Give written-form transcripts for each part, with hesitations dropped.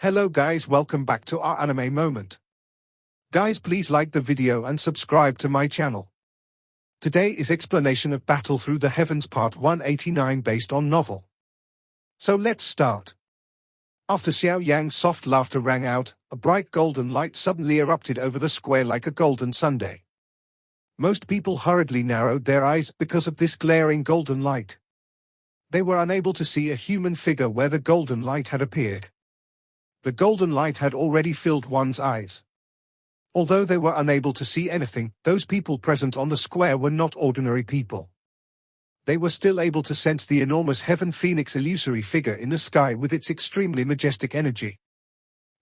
Hello guys, welcome back to our anime moment. Guys, please like the video and subscribe to my channel. Today is explanation of Battle Through the Heavens part 189 based on novel. So let's start. After Xiao Yan's soft laughter rang out, a bright golden light suddenly erupted over the square like a golden sundae. Most people hurriedly narrowed their eyes because of this glaring golden light. They were unable to see a human figure where the golden light had appeared. The golden light had already filled one's eyes. Although they were unable to see anything, those people present on the square were not ordinary people. They were still able to sense the enormous heaven phoenix illusory figure in the sky with its extremely majestic energy.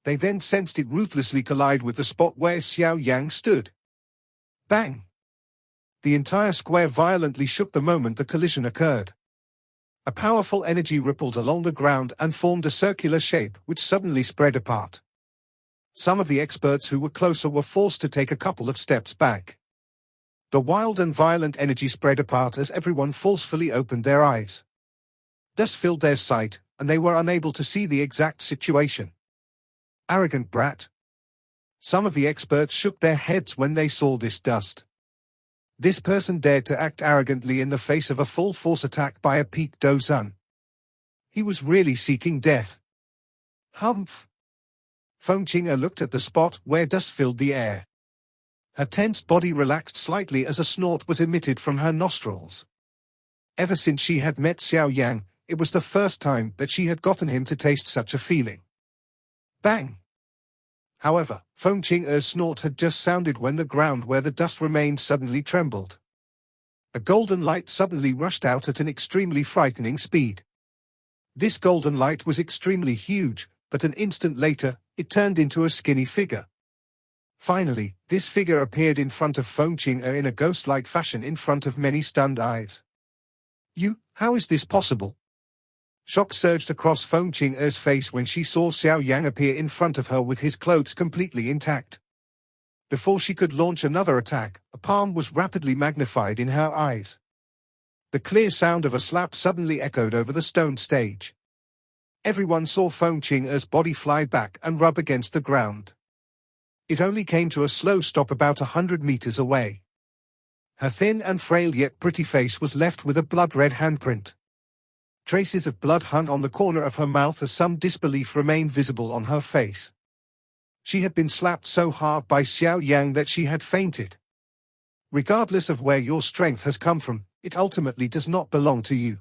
They then sensed it ruthlessly collide with the spot where Xiao Yan stood. Bang! The entire square violently shook the moment the collision occurred. A powerful energy rippled along the ground and formed a circular shape which suddenly spread apart. Some of the experts who were closer were forced to take a couple of steps back. The wild and violent energy spread apart as everyone forcefully opened their eyes. Dust filled their sight, and they were unable to see the exact situation. Arrogant brat. Some of the experts shook their heads when they saw this dust. This person dared to act arrogantly in the face of a full-force attack by a peak Dozun. He was really seeking death. Humph! Fongqinger looked at the spot where dust filled the air. Her tense body relaxed slightly as a snort was emitted from her nostrils. Ever since she had met Xiao Yan, it was the first time that she had gotten him to taste such a feeling. Bang! However, Fongqinger's snort had just sounded when the ground where the dust remained suddenly trembled. A golden light suddenly rushed out at an extremely frightening speed. This golden light was extremely huge, but an instant later, it turned into a skinny figure. Finally, this figure appeared in front of Fongqinger in a ghost-like fashion in front of many stunned eyes. How is this possible? Shock surged across Fongqinger's face when she saw Xiao Yan appear in front of her with his clothes completely intact. Before she could launch another attack, a palm was rapidly magnified in her eyes. The clear sound of a slap suddenly echoed over the stone stage. Everyone saw Fongqinger's body fly back and rub against the ground. It only came to a slow stop about 100 meters away. Her thin and frail yet pretty face was left with a blood-red handprint. Traces of blood hung on the corner of her mouth as some disbelief remained visible on her face. She had been slapped so hard by Xiao Yan that she had fainted. Regardless of where your strength has come from, it ultimately does not belong to you.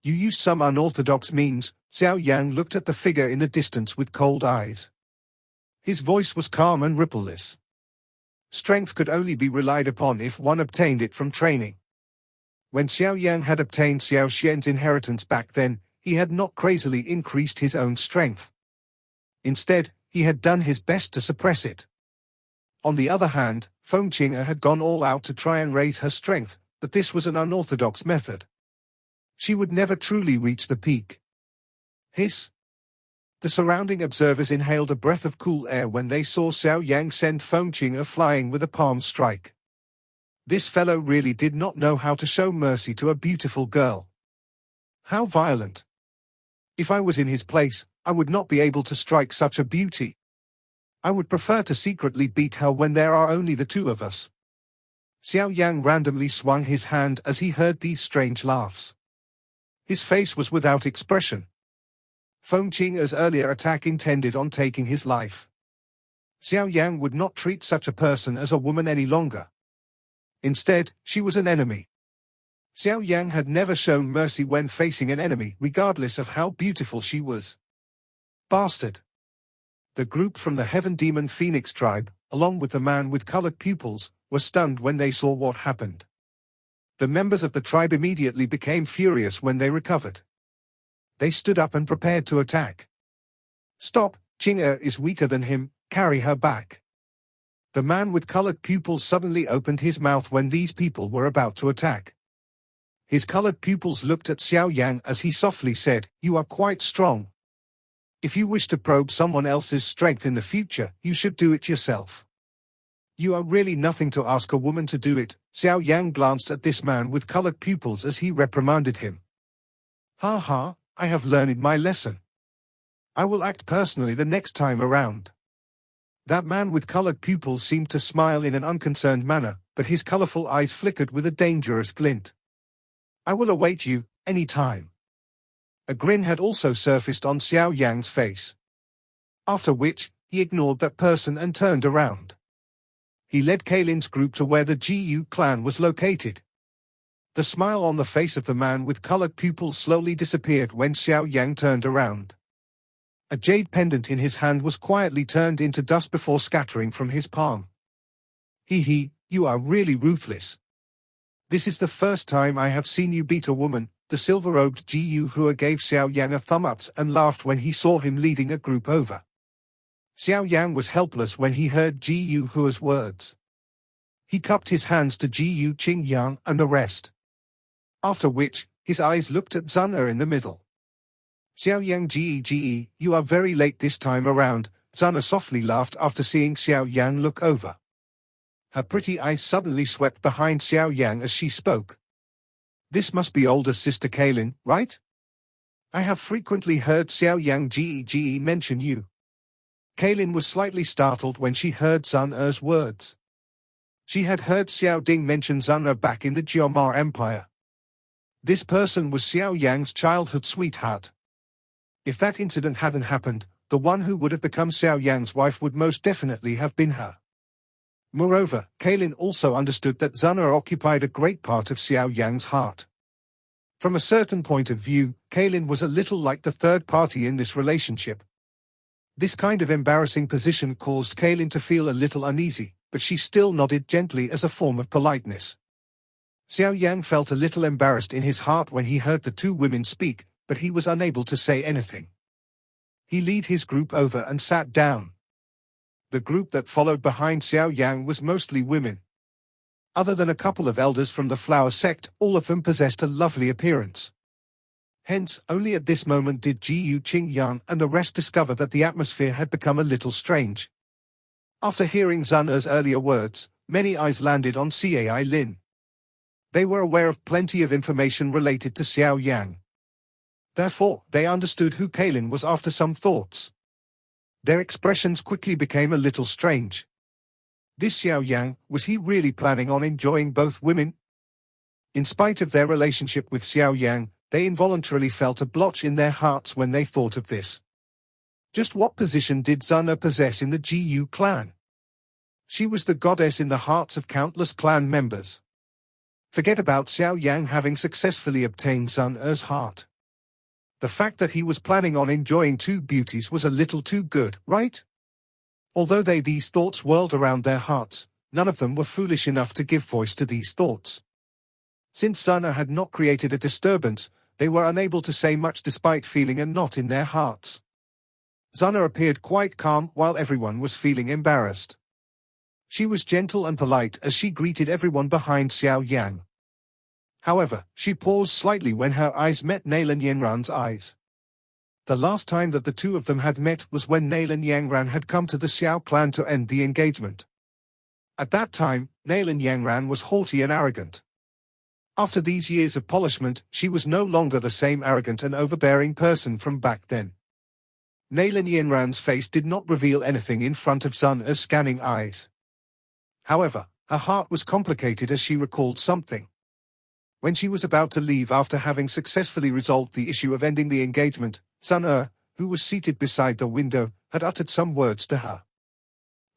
You used some unorthodox means. Xiao Yan looked at the figure in the distance with cold eyes. His voice was calm and rippleless. Strength could only be relied upon if one obtained it from training. When Xiao Yan had obtained Xiao Xian's inheritance back then, he had not crazily increased his own strength. Instead, he had done his best to suppress it. On the other hand, Fongqinger had gone all out to try and raise her strength, but this was an unorthodox method. She would never truly reach the peak. Hiss! The surrounding observers inhaled a breath of cool air when they saw Xiao Yan send Fongqinger flying with a palm strike. This fellow really did not know how to show mercy to a beautiful girl. How violent! If I was in his place, I would not be able to strike such a beauty. I would prefer to secretly beat her when there are only the two of us. Xiao Yan randomly swung his hand as he heard these strange laughs. His face was without expression. Fongqinger's earlier attack intended on taking his life. Xiao Yan would not treat such a person as a woman any longer. Instead, she was an enemy. Xiao Yan had never shown mercy when facing an enemy, regardless of how beautiful she was. Bastard! The group from the Heaven Demon Phoenix tribe, along with the man with colored pupils, were stunned when they saw what happened. The members of the tribe immediately became furious when they recovered. They stood up and prepared to attack. Stop, Qinger is weaker than him, carry her back. The man with colored pupils suddenly opened his mouth when these people were about to attack. His colored pupils looked at Xiao Yan as he softly said, "You are quite strong. If you wish to probe someone else's strength in the future, you should do it yourself. You are really nothing to ask a woman to do it." Xiao Yan glanced at this man with colored pupils as he reprimanded him. Ha ha, I have learned my lesson. I will act personally the next time around. That man with colored pupils seemed to smile in an unconcerned manner, but his colorful eyes flickered with a dangerous glint. I will await you, any time. A grin had also surfaced on Xiao Yan's face. After which, he ignored that person and turned around. He led Kaylin's group to where the GU clan was located. The smile on the face of the man with colored pupils slowly disappeared when Xiao Yan turned around. A jade pendant in his hand was quietly turned into dust before scattering from his palm. Hee, you are really ruthless. This is the first time I have seen you beat a woman. The silver-robed GU Hua gave Xiao Yan a thumb-up and laughed when he saw him leading a group over. Xiao Yan was helpless when he heard GU Hua's words. He cupped his hands to GU Qingyang and the rest. After which, his eyes looked at Zun'er in the middle. Xiao Yang Ge, you are very late this time around, Zun'er softly laughed after seeing Xiao Yan look over. Her pretty eyes suddenly swept behind Xiao Yan as she spoke. This must be older sister Kaylin, right? I have frequently heard Xiao Yang Ge mention you. Kaylin was slightly startled when she heard Zun'er's words. She had heard Xiao Ding mention Zun'er back in the Jiomar Empire. This person was Xiao Yang's childhood sweetheart. If that incident hadn't happened, the one who would have become Xiao Yan's wife would most definitely have been her. Moreover, Kaylin also understood that Zun'er occupied a great part of Xiao Yan's heart. From a certain point of view, Kaylin was a little like the third party in this relationship. This kind of embarrassing position caused Kaylin to feel a little uneasy, but she still nodded gently as a form of politeness. Xiao Yan felt a little embarrassed in his heart when he heard the two women speak, but he was unable to say anything. He led his group over and sat down. The group that followed behind Xiao Yan was mostly women. Other than a couple of elders from the flower sect, all of them possessed a lovely appearance. Hence, only at this moment did Jiu Qingyang and the rest discover that the atmosphere had become a little strange. After hearing Zun'er's earlier words, many eyes landed on Cai Lin. They were aware of plenty of information related to Xiao Yan. Therefore, they understood who Kaylin was after some thoughts. Their expressions quickly became a little strange. This Xiao Yan, was he really planning on enjoying both women? In spite of their relationship with Xiao Yan, they involuntarily felt a blotch in their hearts when they thought of this. Just what position did Zun'er possess in the GU clan? She was the goddess in the hearts of countless clan members. Forget about Xiao Yan having successfully obtained Zun'er's heart. The fact that he was planning on enjoying two beauties was a little too good, right? Although these thoughts whirled around their hearts, none of them were foolish enough to give voice to these thoughts. Since Zun'er had not created a disturbance, they were unable to say much despite feeling a knot in their hearts. Zun'er appeared quite calm while everyone was feeling embarrassed. She was gentle and polite as she greeted everyone behind Xiao Yan. However, she paused slightly when her eyes met Naylan Yanran's eyes. The last time that the two of them had met was when Naylan Yanran had come to the Xiao clan to end the engagement. At that time, Naylan Yanran was haughty and arrogant. After these years of polishment, she was no longer the same arrogant and overbearing person from back then. Naylan Yanran's face did not reveal anything in front of Zun'er's scanning eyes. However, her heart was complicated as she recalled something. When she was about to leave after having successfully resolved the issue of ending the engagement, Zun'er, who was seated beside the window, had uttered some words to her.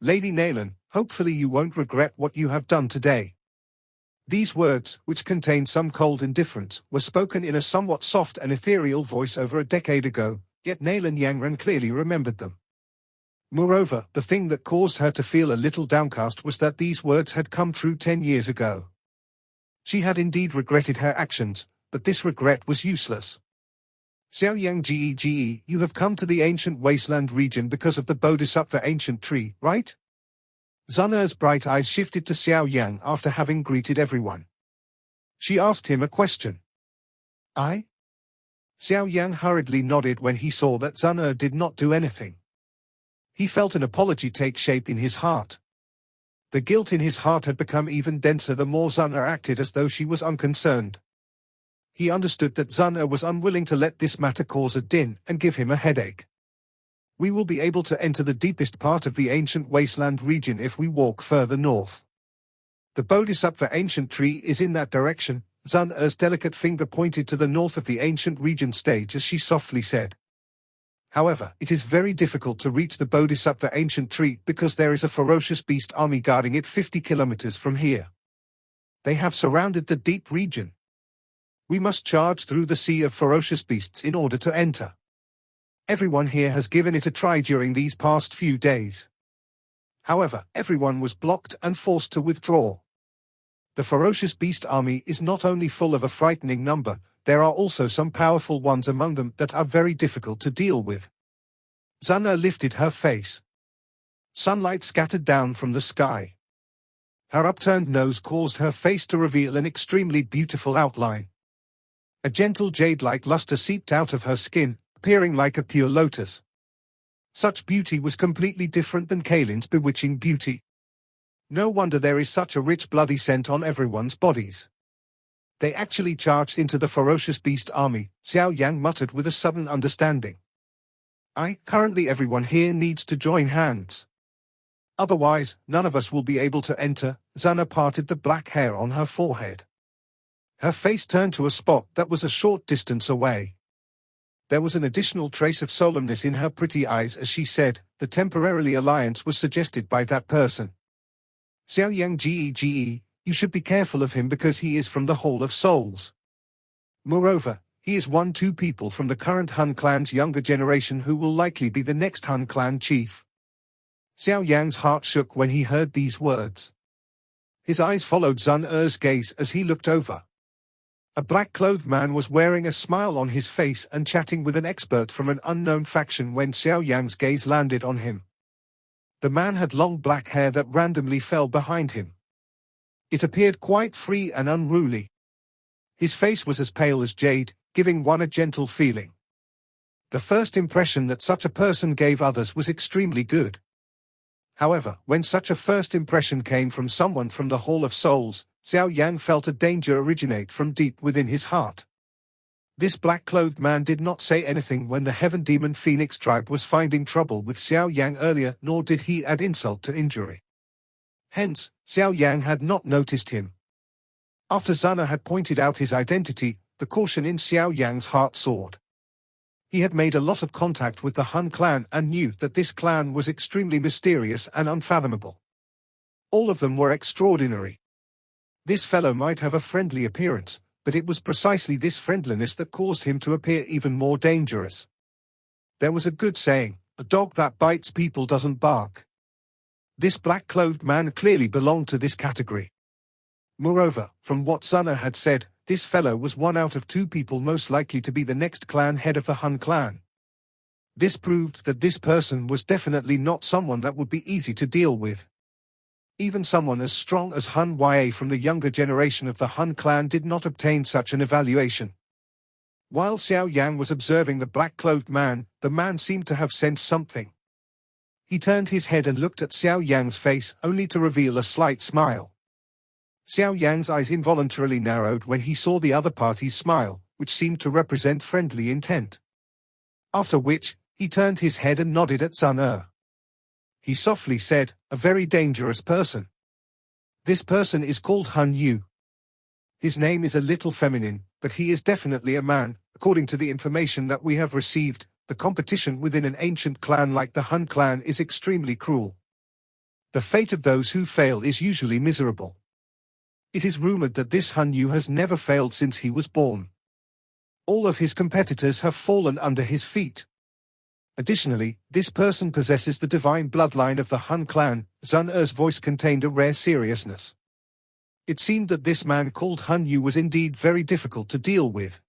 Lady Naylan, hopefully you won't regret what you have done today. These words, which contained some cold indifference, were spoken in a somewhat soft and ethereal voice over a decade ago, yet Naylan Yanran clearly remembered them. Moreover, the thing that caused her to feel a little downcast was that these words had come true 10 years ago. She had indeed regretted her actions, but this regret was useless. Xiao Yang Ge, you have come to the ancient wasteland region because of the Bodhisattva ancient tree, right? Zun'er's bright eyes shifted to Xiao Yang after having greeted everyone. She asked him a question. I? Xiao Yang hurriedly nodded when he saw that Zun'er did not do anything. He felt an apology take shape in his heart. The guilt in his heart had become even denser the more Zun'er acted as though she was unconcerned. He understood that Zun'er was unwilling to let this matter cause a din and give him a headache. We will be able to enter the deepest part of the ancient wasteland region if we walk further north. The Bodhisattva ancient tree is in that direction. Sun Er's delicate finger pointed to the north of the ancient region stage as she softly said. However, it is very difficult to reach the Bodhisattva ancient tree because there is a ferocious beast army guarding it 50 kilometers from here. They have surrounded the deep region. We must charge through the sea of ferocious beasts in order to enter. Everyone here has given it a try during these past few days. However, everyone was blocked and forced to withdraw. The ferocious beast army is not only full of a frightening number, there are also some powerful ones among them that are very difficult to deal with. Sun Er lifted her face. Sunlight scattered down from the sky. Her upturned nose caused her face to reveal an extremely beautiful outline. A gentle jade-like luster seeped out of her skin, appearing like a pure lotus. Such beauty was completely different than Kaylin's bewitching beauty. No wonder there is such a rich bloody scent on everyone's bodies. They actually charged into the ferocious beast army, Xiao Yan muttered with a sudden understanding. Currently everyone here needs to join hands. Otherwise, none of us will be able to enter. Sun Er parted the black hair on her forehead. Her face turned to a spot that was a short distance away. There was an additional trace of solemnness in her pretty eyes as she said, the temporary alliance was suggested by that person. Xiao Yan Ge, you should be careful of him because he is from the Hall of Souls. Moreover, he is 1-2 people from the current Han clan's younger generation who will likely be the next Han clan chief. Xiao Yan's heart shook when he heard these words. His eyes followed Sun Er's gaze as he looked over. A black-clothed man was wearing a smile on his face and chatting with an expert from an unknown faction when Xiao Yan's gaze landed on him. The man had long black hair that randomly fell behind him. It appeared quite free and unruly. His face was as pale as jade, giving one a gentle feeling. The first impression that such a person gave others was extremely good. However, when such a first impression came from someone from the Hall of Souls, Xiao Yan felt a danger originate from deep within his heart. This black-clothed man did not say anything when the Heaven Demon Phoenix tribe was finding trouble with Xiao Yang earlier, nor did he add insult to injury. Hence, Xiao Yang had not noticed him. After Sun Er had pointed out his identity, the caution in Xiao Yang's heart soared. He had made a lot of contact with the Han clan and knew that this clan was extremely mysterious and unfathomable. All of them were extraordinary. This fellow might have a friendly appearance, but it was precisely this friendliness that caused him to appear even more dangerous. There was a good saying, a dog that bites people doesn't bark. This black-clothed man clearly belonged to this category. Moreover, from what Sun Er had said, this fellow was 1 out of 2 people most likely to be the next clan head of the Han clan. This proved that this person was definitely not someone that would be easy to deal with. Even someone as strong as Han Ya from the younger generation of the Han clan did not obtain such an evaluation. While Xiao Yang was observing the black-clothed man, the man seemed to have sensed something. He turned his head and looked at Xiao Yang's face, only to reveal a slight smile. Xiao Yang's eyes involuntarily narrowed when he saw the other party's smile, which seemed to represent friendly intent. After which, he turned his head and nodded at Sun Er. He softly said, a very dangerous person. This person is called Han Yu. His name is a little feminine, but he is definitely a man. According to the information that we have received, the competition within an ancient clan like the Han clan is extremely cruel. The fate of those who fail is usually miserable. It is rumored that this Han Yu has never failed since he was born. All of his competitors have fallen under his feet. Additionally, this person possesses the divine bloodline of the Han clan. Sun Er's voice contained a rare seriousness. It seemed that this man called Han Yu was indeed very difficult to deal with.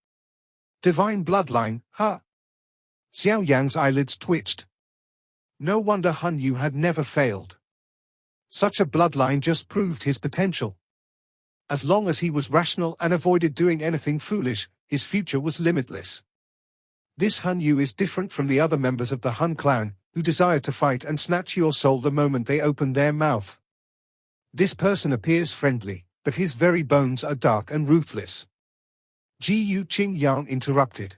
Divine bloodline, huh? Xiao Yang's eyelids twitched. No wonder Han Yu had never failed. Such a bloodline just proved his potential. As long as he was rational and avoided doing anything foolish, his future was limitless. This Han Yu is different from the other members of the Han clan, who desire to fight and snatch your soul the moment they open their mouth. This person appears friendly, but his very bones are dark and ruthless. Ji Yu Qing Yang interrupted.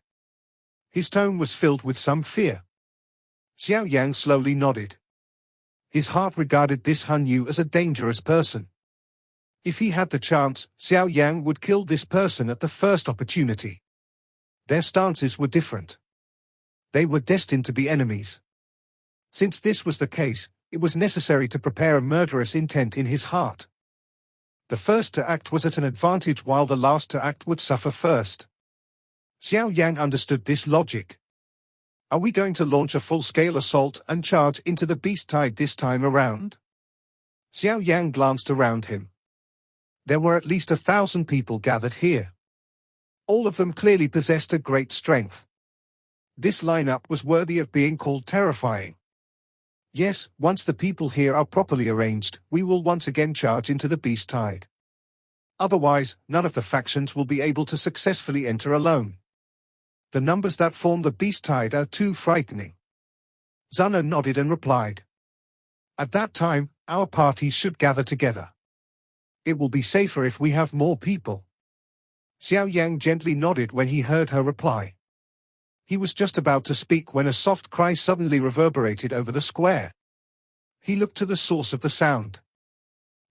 His tone was filled with some fear. Xiao Yan slowly nodded. His heart regarded this Han Yu as a dangerous person. If he had the chance, Xiao Yan would kill this person at the first opportunity. Their stances were different. They were destined to be enemies. Since this was the case, it was necessary to prepare a murderous intent in his heart. The first to act was at an advantage while the last to act would suffer first. Xiao Yan understood this logic. Are we going to launch a full-scale assault and charge into the beast tide this time around? Xiao Yan glanced around him. There were at least 1,000 people gathered here. All of them clearly possessed a great strength. This lineup was worthy of being called terrifying. Yes, once the people here are properly arranged, we will once again charge into the beast tide. Otherwise, none of the factions will be able to successfully enter alone. The numbers that form the beast tide are too frightening. Zana nodded and replied. At that time, our parties should gather together. It will be safer if we have more people. Xiao Yang gently nodded when he heard her reply. He was just about to speak when a soft cry suddenly reverberated over the square. He looked to the source of the sound.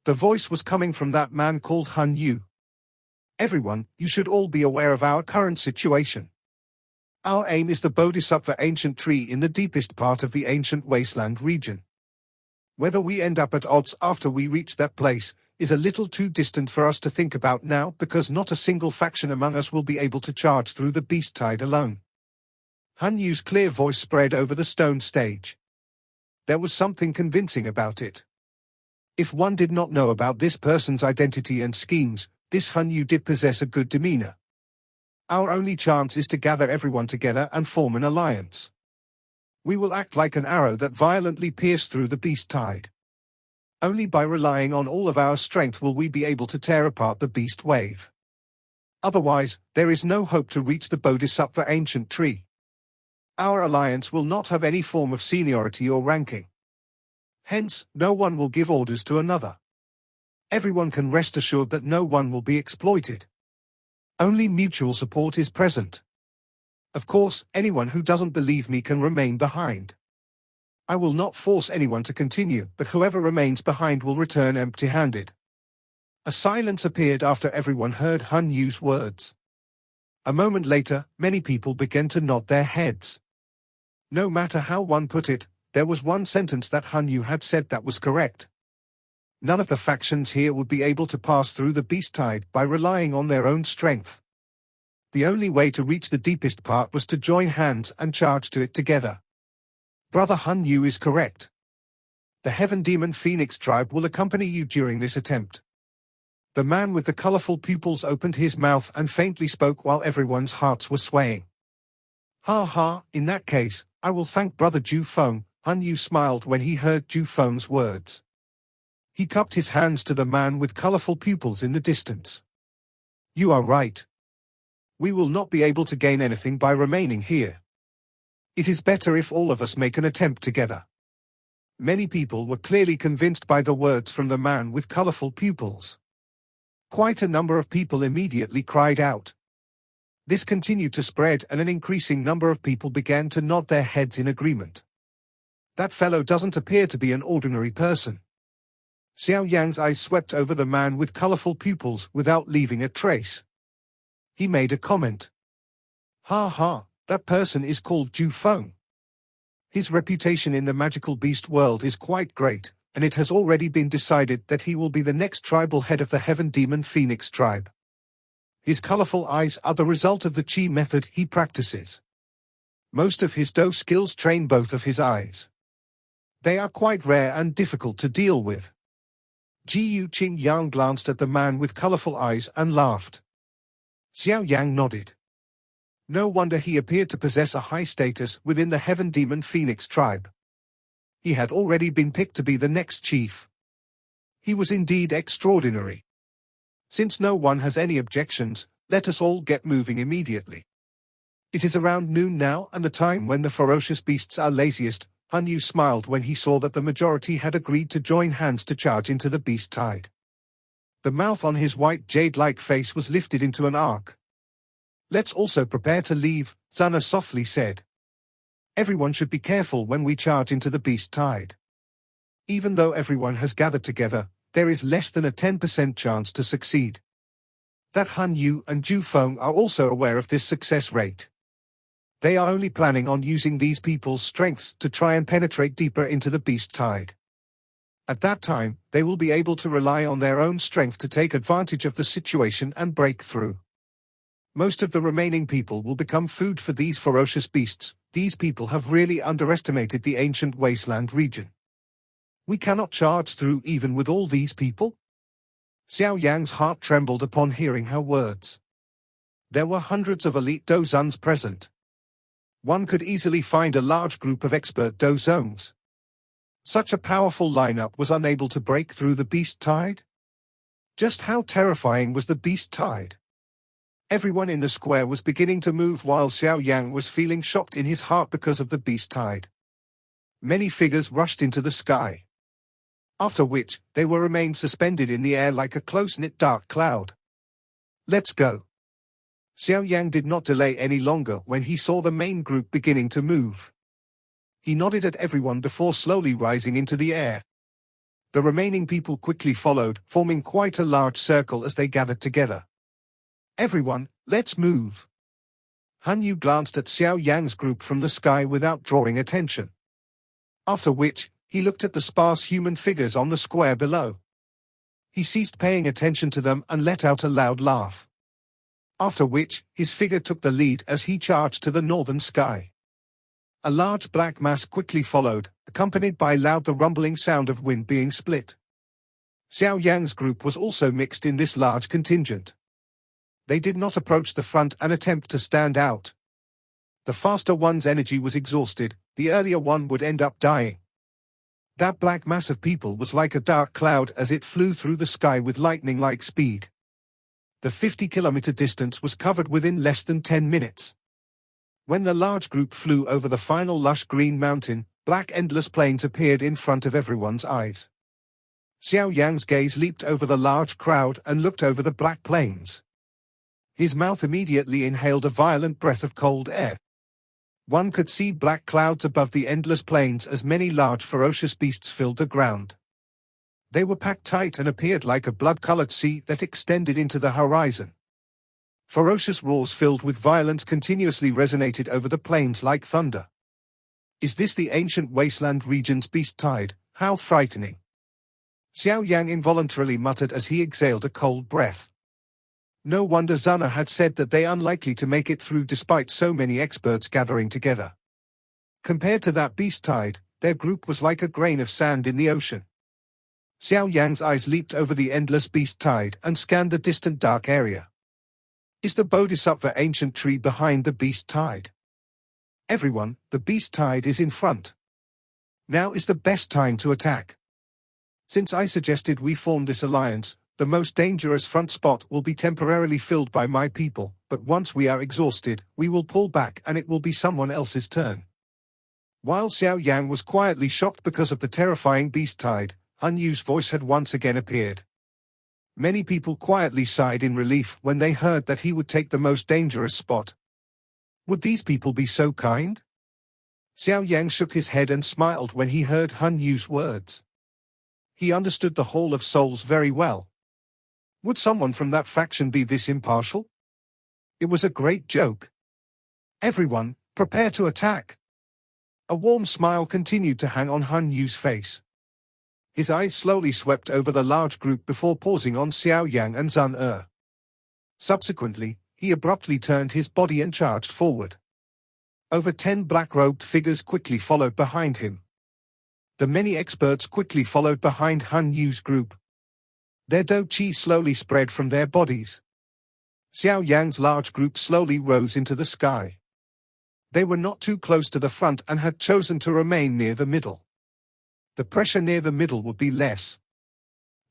The voice was coming from that man called Han Yu. Everyone, you should all be aware of our current situation. Our aim is the Bodhisattva ancient tree in the deepest part of the ancient wasteland region. Whether we end up at odds after we reach that place is a little too distant for us to think about now because not a single faction among us will be able to charge through the beast tide alone. Han Yu's clear voice spread over the stone stage. There was something convincing about it. If one did not know about this person's identity and schemes, this Han Yu did possess a good demeanor. Our only chance is to gather everyone together and form an alliance. We will act like an arrow that violently pierced through the beast tide. Only by relying on all of our strength will we be able to tear apart the beast wave. Otherwise, there is no hope to reach the Bodhisattva ancient tree. Our alliance will not have any form of seniority or ranking. Hence, no one will give orders to another. Everyone can rest assured that no one will be exploited. Only mutual support is present. Of course, anyone who doesn't believe me can remain behind. I will not force anyone to continue, but whoever remains behind will return empty-handed. A silence appeared after everyone heard Han Yu's words. A moment later, many people began to nod their heads. No matter how one put it, there was one sentence that Han Yu had said that was correct. None of the factions here would be able to pass through the beast tide by relying on their own strength. The only way to reach the deepest part was to join hands and charge to it together. Brother Han Yu is correct. The Heaven Demon Phoenix tribe will accompany you during this attempt. The man with the colorful pupils opened his mouth and faintly spoke while everyone's hearts were swaying. Ha ha, in that case, I will thank Brother Ju Feng. Han Yu smiled when he heard Ju Feng's words. He cupped his hands to the man with colorful pupils in the distance. You are right. We will not be able to gain anything by remaining here. It is better if all of us make an attempt together. Many people were clearly convinced by the words from the man with colorful pupils. Quite a number of people immediately cried out. This continued to spread and an increasing number of people began to nod their heads in agreement. That fellow doesn't appear to be an ordinary person. Xiao Yan's eyes swept over the man with colorful pupils without leaving a trace. He made a comment. Ha ha, that person is called Ju Feng. His reputation in the magical beast world is quite great, and it has already been decided that he will be the next tribal head of the Heaven Demon Phoenix tribe. His colorful eyes are the result of the Qi method he practices. Most of his Do skills train both of his eyes. They are quite rare and difficult to deal with. Ji Yu Qing Yang glanced at the man with colorful eyes and laughed. Xiao Yang nodded. No wonder he appeared to possess a high status within the Heaven Demon Phoenix tribe. He had already been picked to be the next chief. He was indeed extraordinary. Since no one has any objections, let us all get moving immediately. It is around noon now and the time when the ferocious beasts are laziest. Han Yu smiled when he saw that the majority had agreed to join hands to charge into the beast tide. The mouth on his white jade-like face was lifted into an arc. Let's also prepare to leave, Zana softly said. Everyone should be careful when we charge into the beast tide. Even though everyone has gathered together, there is less than a 10% chance to succeed. That Han Yu and Ju Feng are also aware of this success rate. They are only planning on using these people's strengths to try and penetrate deeper into the beast tide. At that time, they will be able to rely on their own strength to take advantage of the situation and break through. Most of the remaining people will become food for these ferocious beasts. These people have really underestimated the ancient wasteland region. We cannot charge through even with all these people? Xiao Yan's heart trembled upon hearing her words. There were hundreds of elite Dozons present. One could easily find a large group of expert Dozons. Such a powerful lineup was unable to break through the beast tide? Just how terrifying was the beast tide? Everyone in the square was beginning to move while Xiao Yan was feeling shocked in his heart because of the beast tide. Many figures rushed into the sky. After which, they were remained suspended in the air like a close-knit dark cloud. Let's go. Xiao Yan did not delay any longer when he saw the main group beginning to move. He nodded at everyone before slowly rising into the air. The remaining people quickly followed, forming quite a large circle as they gathered together. Everyone, let's move. Han Yu glanced at Xiao Yan's group from the sky without drawing attention. After which, he looked at the sparse human figures on the square below. He ceased paying attention to them and let out a loud laugh. After which, his figure took the lead as he charged to the northern sky. A large black mass quickly followed, accompanied by the rumbling sound of wind being split. Xiao Yan's group was also mixed in this large contingent. They did not approach the front and attempt to stand out. The faster one's energy was exhausted, the earlier one would end up dying. That black mass of people was like a dark cloud as it flew through the sky with lightning-like speed. The 50-kilometer distance was covered within less than 10 minutes. When the large group flew over the final lush green mountain, black endless plains appeared in front of everyone's eyes. Xiao Yan's gaze leaped over the large crowd and looked over the black plains. His mouth immediately inhaled a violent breath of cold air. One could see black clouds above the endless plains as many large ferocious beasts filled the ground. They were packed tight and appeared like a blood-colored sea that extended into the horizon. Ferocious roars filled with violence continuously resonated over the plains like thunder. Is this the ancient wasteland region's beast tide? How frightening! Xiao Yan involuntarily muttered as he exhaled a cold breath. No wonder Zana had said that they unlikely to make it through despite so many experts gathering together. Compared to that beast tide, their group was like a grain of sand in the ocean. Xiao Yan's eyes leaped over the endless beast tide and scanned the distant dark area. Is the Bodhisattva ancient tree behind the beast tide? Everyone, the beast tide is in front. Now is the best time to attack. Since I suggested we form this alliance, the most dangerous front spot will be temporarily filled by my people, but once we are exhausted, we will pull back and it will be someone else's turn. While Xiao Yan was quietly shocked because of the terrifying beast tide, Han Yu's voice had once again appeared. Many people quietly sighed in relief when they heard that he would take the most dangerous spot. Would these people be so kind? Xiao Yan shook his head and smiled when he heard Han Yu's words. He understood the Hall of Souls very well. Would someone from that faction be this impartial? It was a great joke. Everyone, prepare to attack. A warm smile continued to hang on Han Yu's face. His eyes slowly swept over the large group before pausing on Xiao Yan and Zan Er. Subsequently, he abruptly turned his body and charged forward. Over 10 black-robed figures quickly followed behind him. The many experts quickly followed behind Han Yu's group. Their do qi slowly spread from their bodies. Xiao Yan's large group slowly rose into the sky. They were not too close to the front and had chosen to remain near the middle. The pressure near the middle would be less.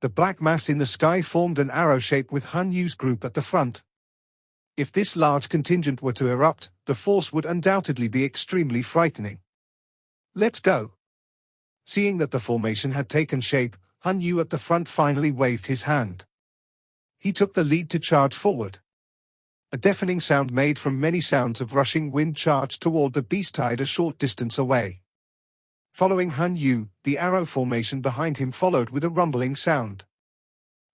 The black mass in the sky formed an arrow shape with Han Yu's group at the front. If this large contingent were to erupt, the force would undoubtedly be extremely frightening. Let's go. Seeing that the formation had taken shape, Han Yu at the front finally waved his hand. He took the lead to charge forward. A deafening sound made from many sounds of rushing wind charged toward the beast tide a short distance away. Following Han Yu, the arrow formation behind him followed with a rumbling sound.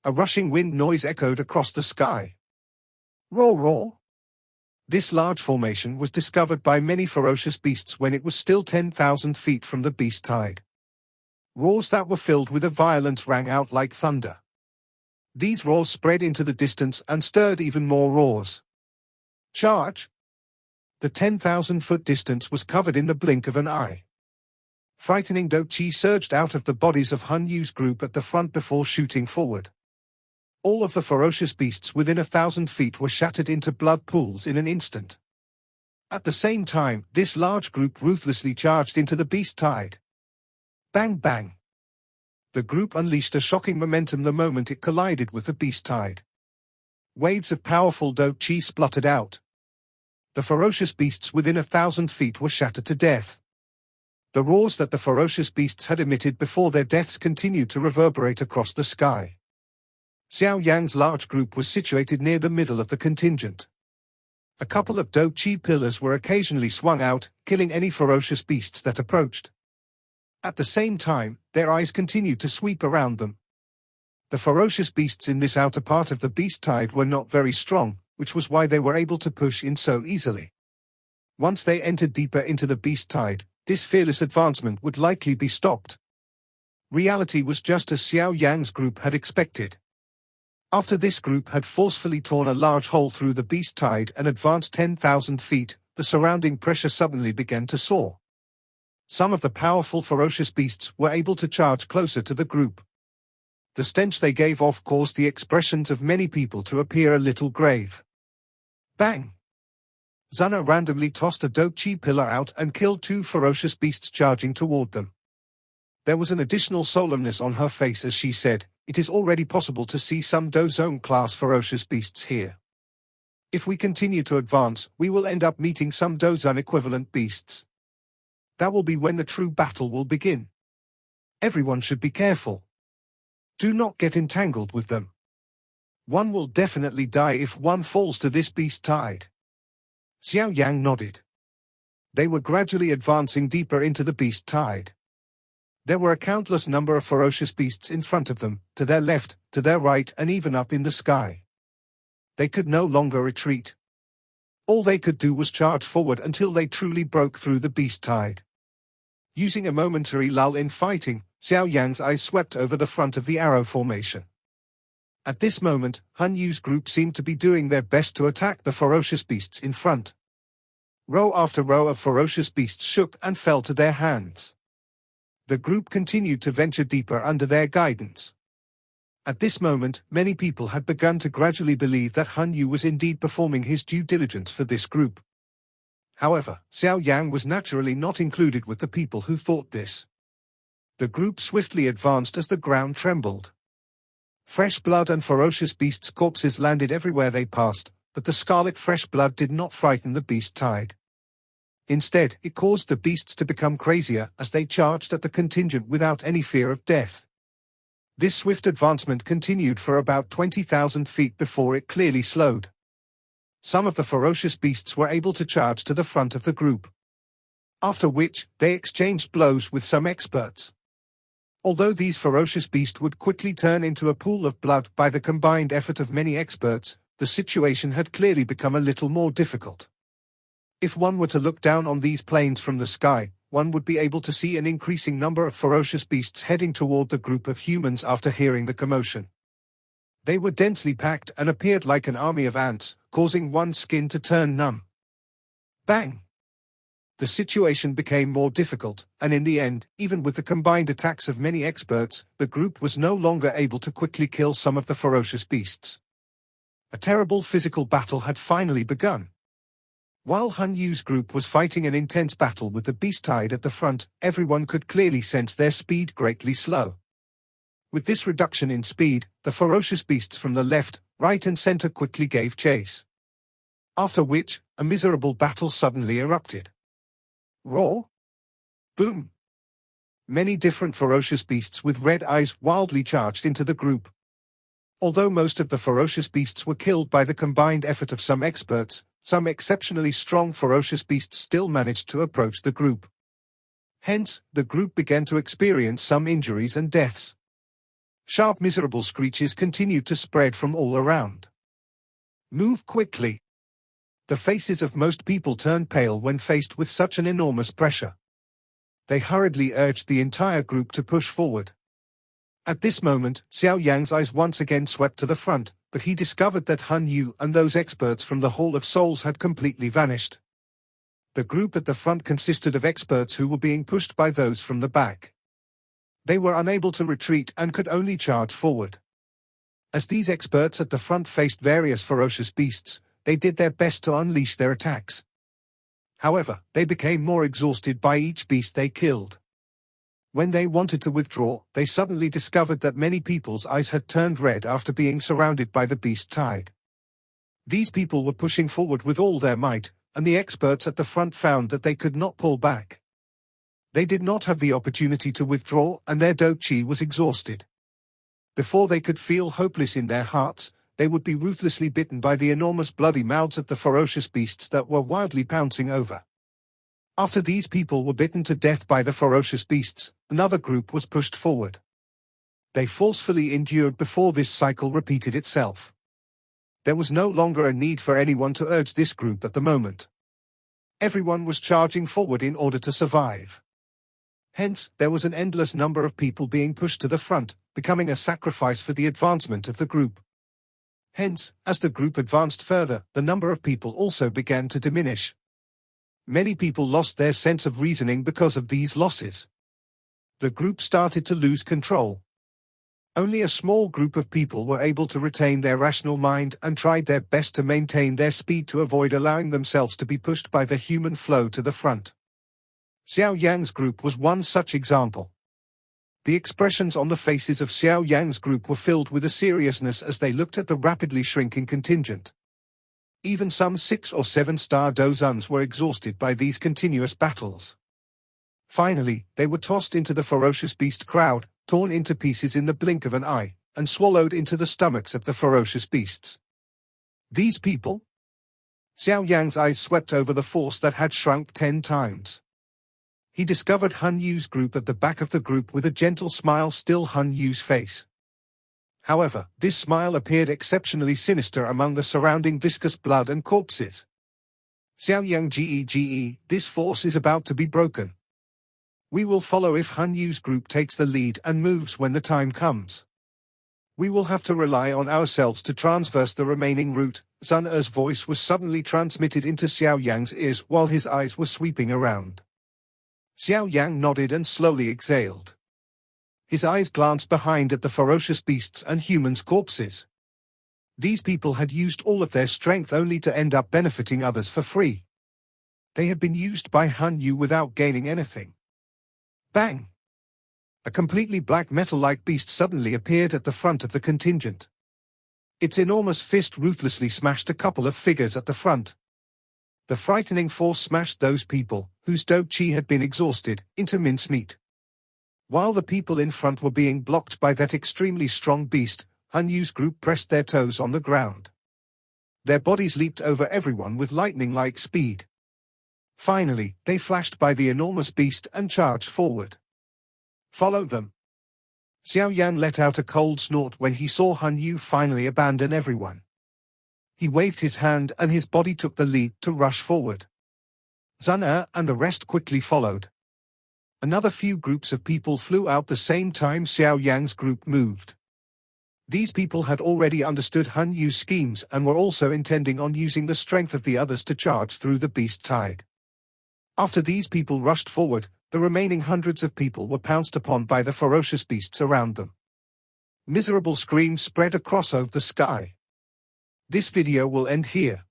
A rushing wind noise echoed across the sky. Roar, roar! This large formation was discovered by many ferocious beasts when it was still 10,000 feet from the beast tide. Roars that were filled with a violence rang out like thunder. These roars spread into the distance and stirred even more roars. Charge! The 10,000-foot distance was covered in the blink of an eye. Frightening Dochi surged out of the bodies of Han Yu's group at the front before shooting forward. All of the ferocious beasts within 1,000 feet were shattered into blood pools in an instant. At the same time, this large group ruthlessly charged into the beast tide. Bang bang! The group unleashed a shocking momentum the moment it collided with the beast tide. Waves of powerful Dochi spluttered out. The ferocious beasts within 1,000 feet were shattered to death. The roars that the ferocious beasts had emitted before their deaths continued to reverberate across the sky. Xiao Yan's large group was situated near the middle of the contingent. A couple of Dochi pillars were occasionally swung out, killing any ferocious beasts that approached. At the same time, their eyes continued to sweep around them. The ferocious beasts in this outer part of the beast tide were not very strong, which was why they were able to push in so easily. Once they entered deeper into the beast tide, this fearless advancement would likely be stopped. Reality was just as Xiao Yan's group had expected. After this group had forcefully torn a large hole through the beast tide and advanced 10,000 feet, the surrounding pressure suddenly began to soar. Some of the powerful ferocious beasts were able to charge closer to the group. The stench they gave off caused the expressions of many people to appear a little grave. Bang! Zana randomly tossed a Dochi pillar out and killed two ferocious beasts charging toward them. There was an additional solemnness on her face as she said, "It is already possible to see some Dozone-class ferocious beasts here. If we continue to advance, we will end up meeting some Dozone-equivalent beasts. That will be when the true battle will begin. Everyone should be careful. Do not get entangled with them. One will definitely die if one falls to this beast tide." Xiao Yan nodded. They were gradually advancing deeper into the beast tide. There were a countless number of ferocious beasts in front of them, to their left, to their right, and even up in the sky. They could no longer retreat. All they could do was charge forward until they truly broke through the beast tide. Using a momentary lull in fighting, Xiao Yan's eyes swept over the front of the arrow formation. At this moment, Han Yu's group seemed to be doing their best to attack the ferocious beasts in front. Row after row of ferocious beasts shook and fell to their hands. The group continued to venture deeper under their guidance. At this moment, many people had begun to gradually believe that Han Yu was indeed performing his due diligence for this group. However, Xiao Yan was naturally not included with the people who thought this. The group swiftly advanced as the ground trembled. Fresh blood and ferocious beasts' corpses landed everywhere they passed, but the scarlet fresh blood did not frighten the beast tide. Instead, it caused the beasts to become crazier as they charged at the contingent without any fear of death. This swift advancement continued for about 20,000 feet before it clearly slowed. Some of the ferocious beasts were able to charge to the front of the group. After which, they exchanged blows with some experts. Although these ferocious beasts would quickly turn into a pool of blood by the combined effort of many experts, the situation had clearly become a little more difficult. If one were to look down on these plains from the sky, one would be able to see an increasing number of ferocious beasts heading toward the group of humans after hearing the commotion. They were densely packed and appeared like an army of ants, causing one's skin to turn numb. Bang! The situation became more difficult, and in the end, even with the combined attacks of many experts, the group was no longer able to quickly kill some of the ferocious beasts. A terrible physical battle had finally begun. While Han Yu's group was fighting an intense battle with the beast tide at the front, everyone could clearly sense their speed greatly slow. With this reduction in speed, the ferocious beasts from the left, right and center quickly gave chase. After which, a miserable battle suddenly erupted. Roar! Boom! Many different ferocious beasts with red eyes wildly charged into the group. Although most of the ferocious beasts were killed by the combined effort of some experts, some exceptionally strong ferocious beasts still managed to approach the group. Hence, the group began to experience some injuries and deaths. Sharp, miserable screeches continued to spread from all around. Move quickly. The faces of most people turned pale when faced with such an enormous pressure. They hurriedly urged the entire group to push forward. At this moment, Xiao Yan's eyes once again swept to the front, but he discovered that Han Yu and those experts from the Hall of Souls had completely vanished. The group at the front consisted of experts who were being pushed by those from the back. They were unable to retreat and could only charge forward. As these experts at the front faced various ferocious beasts, they did their best to unleash their attacks. However, they became more exhausted by each beast they killed. When they wanted to withdraw, they suddenly discovered that many people's eyes had turned red after being surrounded by the beast tide. These people were pushing forward with all their might, and the experts at the front found that they could not pull back. They did not have the opportunity to withdraw, and their do-chi was exhausted. Before they could feel hopeless in their hearts, they would be ruthlessly bitten by the enormous bloody mouths of the ferocious beasts that were wildly pouncing over. After these people were bitten to death by the ferocious beasts, another group was pushed forward. They forcefully endured before this cycle repeated itself. There was no longer a need for anyone to urge this group at the moment. Everyone was charging forward in order to survive. Hence, there was an endless number of people being pushed to the front, becoming a sacrifice for the advancement of the group. Hence, as the group advanced further, the number of people also began to diminish. Many people lost their sense of reasoning because of these losses. The group started to lose control. Only a small group of people were able to retain their rational mind and tried their best to maintain their speed to avoid allowing themselves to be pushed by the human flow to the front. Xiao Yan's group was one such example. The expressions on the faces of Xiao Yan's group were filled with a seriousness as they looked at the rapidly shrinking contingent. Even some 6- or 7-star dozuns were exhausted by these continuous battles. Finally, they were tossed into the ferocious beast crowd, torn into pieces in the blink of an eye, and swallowed into the stomachs of the ferocious beasts. These people? Xiao Yan's eyes swept over the force that had shrunk 10 times. He discovered Han Yu's group at the back of the group with a gentle smile still Han Yu's face. However, this smile appeared exceptionally sinister among the surrounding viscous blood and corpses. Xiao Yan Ge, this force is about to be broken. We will follow if Han Yu's group takes the lead and moves when the time comes. We will have to rely on ourselves to traverse the remaining route. Sun Er's voice was suddenly transmitted into Xiao Yan's ears while his eyes were sweeping around. Xiao Yan nodded and slowly exhaled. His eyes glanced behind at the ferocious beasts and humans' corpses. These people had used all of their strength only to end up benefiting others for free. They had been used by Han Yu without gaining anything. Bang! A completely black metal-like beast suddenly appeared at the front of the contingent. Its enormous fist ruthlessly smashed a couple of figures at the front. The frightening force smashed those people, whose do-chi had been exhausted, into mincemeat. While the people in front were being blocked by that extremely strong beast, Han Yu's group pressed their toes on the ground. Their bodies leaped over everyone with lightning-like speed. Finally, they flashed by the enormous beast and charged forward. Follow them. Xiao Yan let out a cold snort when he saw Han Yu finally abandon everyone. He waved his hand and his body took the lead to rush forward. Sun Er and the rest quickly followed. Another few groups of people flew out the same time Xiao Yan's group moved. These people had already understood Han Yu's schemes and were also intending on using the strength of the others to charge through the beast tide. After these people rushed forward, the remaining hundreds of people were pounced upon by the ferocious beasts around them. Miserable screams spread across over the sky. This video will end here.